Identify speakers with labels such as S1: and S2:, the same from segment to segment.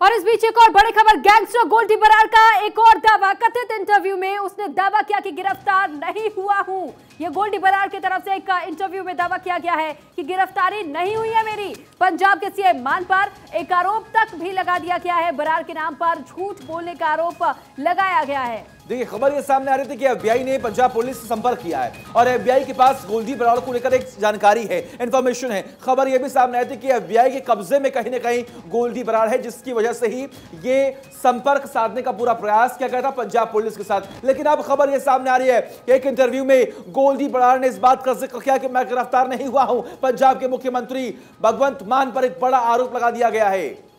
S1: और इस बीच एक और बड़ी खबर, गैंगस्टर गोल्डी बरार का एक और दावा। कथित इंटरव्यू में उसने दावा किया कि गिरफ्तार नहीं हुआ हूं। ये गोल्डी बरार की तरफ से एक इंटरव्यू में दावा किया गया है कि गिरफ्तारी नहीं हुई है मेरी। पंजाब के सीएम मान पर एक आरोप तक भी लगा दिया गया है। बरार के नाम पर झूठ बोलने का आरोप लगाया गया है।
S2: देखिए, खबर ये सामने आ रही थी कि एफबीआई ने पंजाब पुलिस से संपर्क किया है और एफबीआई के पास गोल्डी बरार को लेकर एक जानकारी है, इंफॉर्मेशन है। खबर ये भी सामने आई थी कि एफबीआई के कब्जे में कहीं ना कहीं गोल्डी बरार है, जिसकी वजह से ही ये संपर्क साधने का पूरा प्रयास किया गया था पंजाब पुलिस के साथ। लेकिन अब खबर ये सामने आ रही है कि एक इंटरव्यू में गोल्डी बरार ने इस बात का जिक्र किया कि मैं गिरफ्तार नहीं हुआ हूं। पंजाब के मुख्यमंत्री भगवंत मान पर एक बड़ा आरोप लगा दिया गया है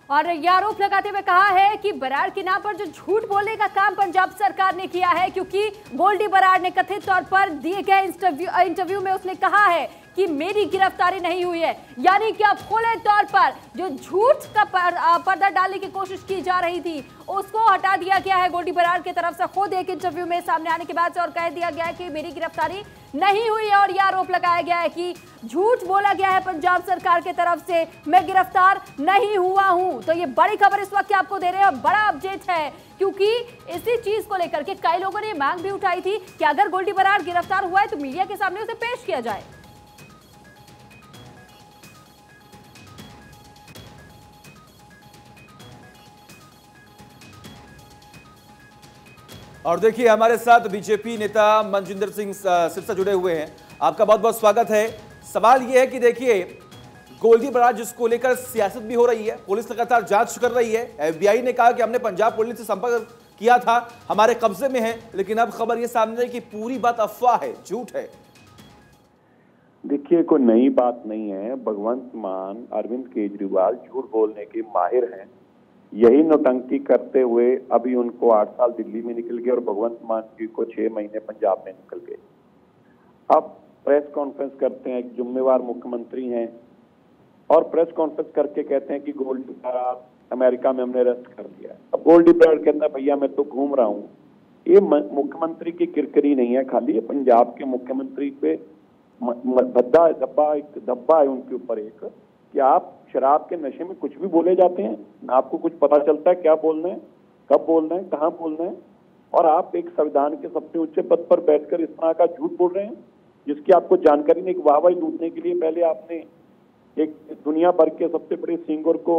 S1: और यह आरोप लगाते हुए कहा है कि बरार के नाम पर जो झूठ बोलने का काम पंजाब सरकार ने किया है, क्योंकि गोल्डी बरार ने कथित तौर पर दिए गए इंटरव्यू में उसने कहा है कि मेरी गिरफ्तारी नहीं हुई है। यानी कि अब खुले तौर पर जो झूठ का पर्दा डालने की कोशिश की जा रही थी उसको हटा दिया गया है गोल्डी बरार की तरफ से। खुद एक इंटरव्यू में सामने आने के बाद से और कह दिया गया है कि मेरी गिरफ्तारी नहीं हुई है और यह आरोप लगाया गया है कि झूठ बोला गया है पंजाब सरकार की तरफ से, मैं गिरफ्तार नहीं हुआ हूं। तो ये बड़ी खबर इस वक्त आपको दे रहे हैं और बड़ा अपडेट है, क्योंकि इसी चीज को लेकर के कई लोगों ने मांग भी उठाई थी कि अगर गोल्डी बरार गिरफ्तार हुआ है तो मीडिया के सामने उसे पेश किया जाए।
S2: और देखिए, हमारे साथ बीजेपी नेता मनजिंदर सिंह सिरसा जुड़े हुए हैं। आपका बहुत बहुत स्वागत है। सवाल यह है कि देखिए, गोल्डी बरार जिसको लेकर सियासत भी हो रही है, पुलिस लगातार जांच कर रही है। एफबीआई ने कहा कि हमने पंजाब पुलिस से संपर्क किया था, हमारे कब्जे में है, लेकिन अब खबर यह सामने है कि पूरी बात अफवाह है, झूठ है।
S3: देखिए, कोई नई बात नहीं है। भगवंत मान, अरविंद केजरीवाल झूठ बोलने के माहिर हैं। यही नौटंकी करते हुए अभी उनको 8 साल दिल्ली में निकल गए और भगवंत मान जी को 6 महीने पंजाब में निकल गए। अब प्रेस कॉन्फ्रेंस करते हैं, एक जिम्मेवार मुख्यमंत्री हैं, और प्रेस कॉन्फ्रेंस करके कहते हैं कि गोल्डी बरार अमेरिका में हमने अरेस्ट कर लिया है। अब गोल्डी बरार कहता है भैया मैं तो घूम रहा हूँ। ये मुख्यमंत्री की किरकिरी नहीं है खाली, ये पंजाब के मुख्यमंत्री पे धब्बा है उनके ऊपर एक, कि आप शराब के नशे में कुछ भी बोले जाते हैं, आपको कुछ पता चलता है क्या बोलना है, कब बोलना है, कहाँ बोलना है, और आप एक संविधान के सबसे ऊंचे पद पर बैठकर इस तरह का झूठ बोल रहे हैं जिसकी आपको जानकारी नहीं। एक वाहवाही लूटने के लिए पहले आपने एक दुनिया भर के सबसे बड़े सिंगर को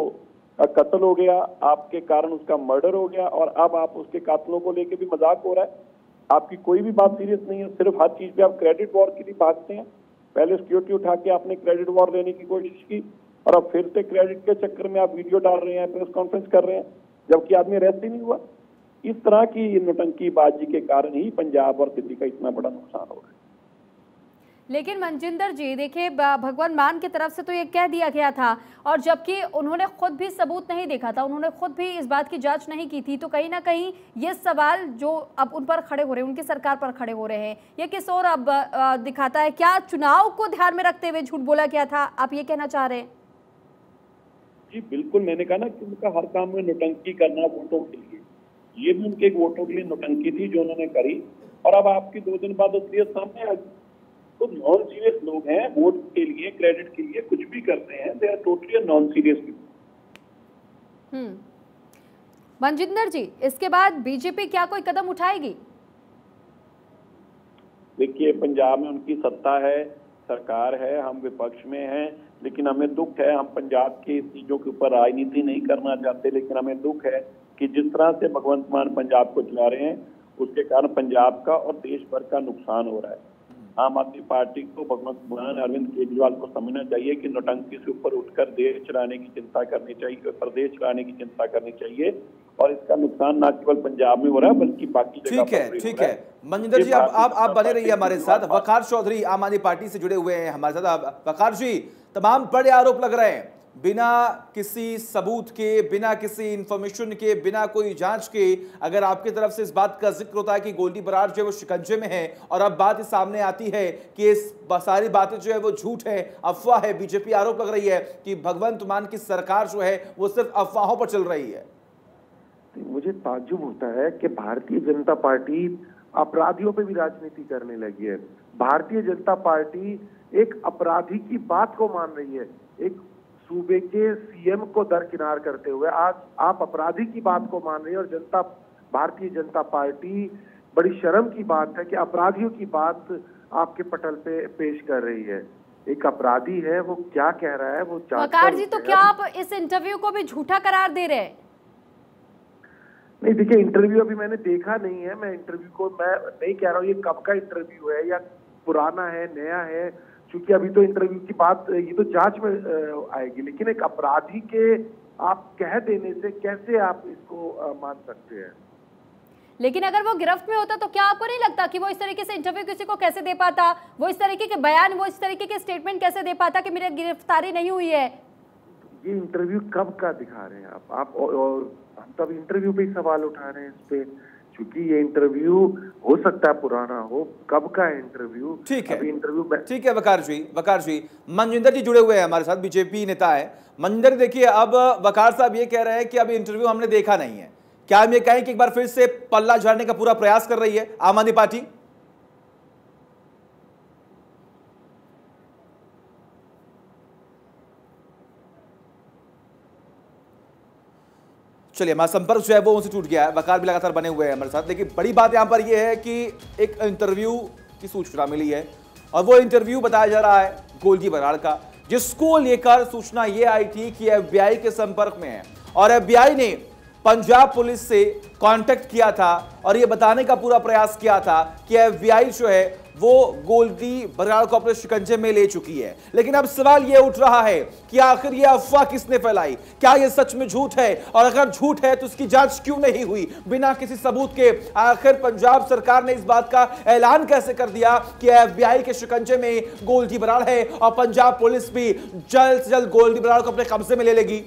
S3: कत्ल हो गया, आपके कारण उसका मर्डर हो गया, और अब आप उसके कातलों को लेके भी मजाक हो रहा है। आपकी कोई भी बात सीरियस नहीं है, सिर्फ हर चीज पे आप क्रेडिट वॉर के लिए भागते हैं। पहले सिक्योरिटी उठा के आपने क्रेडिट वॉर लेने की कोशिश की, और अब फिर से क्रेडिट के चक्कर में आप वीडियो डाल रहे हैं, प्रेस कॉन्फ्रेंस कर रहे हैं, जबकि आदमी अरेस्ट ही नहीं हुआ। इस तरह की नौटंकीबाजी के कारण ही पंजाब और दिल्ली का इतना बड़ा नुकसान हो रहा है।
S1: लेकिन मनजिंदर जी देखिए, भगवंत मान की तरफ से तो ये कह दिया गया था, और जबकि उन्होंने खुद भी सबूत नहीं देखा था, उन्होंने खुद भी इस बात की जांच नहीं की थी। तो कहीं ना कहीं ये सवाल जो अब उन पर खड़े हो रहे हैं, उनकी सरकार पर खड़े हो रहे हैं, ये किस और अब दिखाता है? क्या चुनाव को ध्यान में रखते हुए झूठ बोला गया था, आप ये कहना चाह रहे हैं?
S3: जी बिल्कुल, मैंने कहा ना कि उनका हर काम में नौटंकी करना वोटों के लिए, ये भी उनके वोटों के लिए नौटंकी थी जो उन्होंने करी, और अब आपकी 2 दिन बाद असलियत सामने आ गई। तो नॉन सीरियस लोग हैं, वोट के लिए, क्रेडिट के लिए कुछ भी करते हैं। They are totally non serious people.
S1: Manjinder ji, इसके बाद बीजेपी क्या कोई कदम उठाएगी?
S3: देखिए, पंजाब में उनकी सत्ता है, सरकार है, हम विपक्ष में हैं, लेकिन हमें दुख है, हम पंजाब की चीजों के ऊपर राजनीति नहीं करना चाहते, लेकिन हमें दुख है कि जिस तरह से भगवंत मान पंजाब को चला रहे हैं उसके कारण पंजाब का और देश भर का नुकसान हो रहा है। आम आदमी पार्टी को, भगवंत मान, अरविंद केजरीवाल को समझना चाहिए कि नौटंकी से ऊपर उठकर देश चलाने की चिंता करनी चाहिए, प्रदेश चलाने की चिंता करनी चाहिए, और इसका नुकसान न केवल पंजाब में हो रहा है बल्कि बाकी जगह पर भी हो रहा है।
S2: ठीक है मनजिंदर जी, आप बने रहिए हमारे साथ। वकार चौधरी आम आदमी पार्टी से जुड़े हुए हैं हमारे साथ। वकार जी, तमाम बड़े आरोप लग रहे हैं, बिना किसी सबूत के, बिना किसी इंफॉर्मेशन के, बिना कोई जांच के, अगर आपकी तरफ से इस बात का जिक्र होता है कि गोल्डी बरार जो है वो शिकंजे में है, और अब बात सामने आती है कि इस सारी बातें जो है वो झूठ है, अफवाह है, बीजेपी आरोप लग रही है कि भगवंत मान की सरकार जो है वो सिर्फ अफवाहों पर चल रही है।
S4: मुझे ताज्जुब होता है कि भारतीय जनता पार्टी अपराधियों पे भी राजनीति करने लगी है। भारतीय जनता पार्टी एक अपराधी की बात को मान रही है, एक सूबे के सीएम को दरकिनार करते हुए आज आप अपराधी की बात को मान रहे हैं, और भारतीय जनता पार्टी, बड़ी शर्म की बात है कि अपराधियों की बात आपके पटल पे पेश कर रही है। एक अपराधी है, वो क्या कह रहा है वो
S1: वकार जी, तो क्या आप इस इंटरव्यू को भी झूठा करार दे रहे हैं?
S4: नहीं, देखिए, इंटरव्यू अभी मैंने देखा नहीं है। मैं इंटरव्यू को मैं नहीं कह रहा हूँ ये कब का इंटरव्यू है या पुराना है, नया है, क्योंकि अभी तो इंटरव्यू की बात ये तो जांच में आएगी। लेकिन एक अपराधी के आप कह देने से कैसे आप इसको मान सकते हैं?
S1: लेकिन अगर वो गिरफ्त में होता तो क्या आपको नहीं लगता कि वो इस तरीके से इंटरव्यू किसी को कैसे दे पाता, वो इस तरीके के बयान, वो इस तरीके के स्टेटमेंट कैसे दे पाता कि मेरी गिरफ्तारी नहीं हुई है?
S4: ये इंटरव्यू कब का दिखा रहे हैं आप और हम तब इंटरव्यू पे ही सवाल उठा रहे हैं इस पे, क्योंकि ये इंटरव्यू हो सकता है पुराना हो। कब का है इंटरव्यू?
S2: ठीक है,
S4: इंटरव्यू
S2: ठीक है। वकार जी, मनजिंदर जी जुड़े हुए हैं हमारे साथ, बीजेपी नेता है। मनजिंदर, देखिए, अब वकार साहब ये कह रहे हैं कि अभी इंटरव्यू हमने देखा नहीं है। क्या हम ये कहें कि एक बार फिर से पल्ला झाड़ने का पूरा प्रयास कर रही है आम आदमी पार्टी? चलिए, हमारा संपर्क जो है वो उनसे टूट गया है। वकार भी लगातार बने हुए हैं हमारे साथ। लेकिन बड़ी बात यहां पर यह है कि एक इंटरव्यू की सूचना मिली है और वो इंटरव्यू बताया जा रहा है गोल्डी बराड़ का, जिसको लेकर सूचना ये आई थी कि एफबीआई के संपर्क में है और एफबीआई ने पंजाब पुलिस से कांटेक्ट किया था और ये बताने का पूरा प्रयास किया था कि एफबीआई जो है वो गोल्डी बराड़ को अपने शिकंजे में ले चुकी है। लेकिन अब सवाल ये उठ रहा है कि आखिर ये अफवाह किसने फैलाई? क्या ये सच में झूठ है? और अगर झूठ है तो इसकी जांच क्यों नहीं हुई बिना किसी सबूत के? आखिर पंजाब सरकार ने इस बात का ऐलान कैसे कर दिया कि एफबीआई के शिकंजे में गोल्डी बराड़ है और पंजाब पुलिस भी जल्द से जल्द गोल्डी बराड़ को अपने कब्जे में ले लेगी?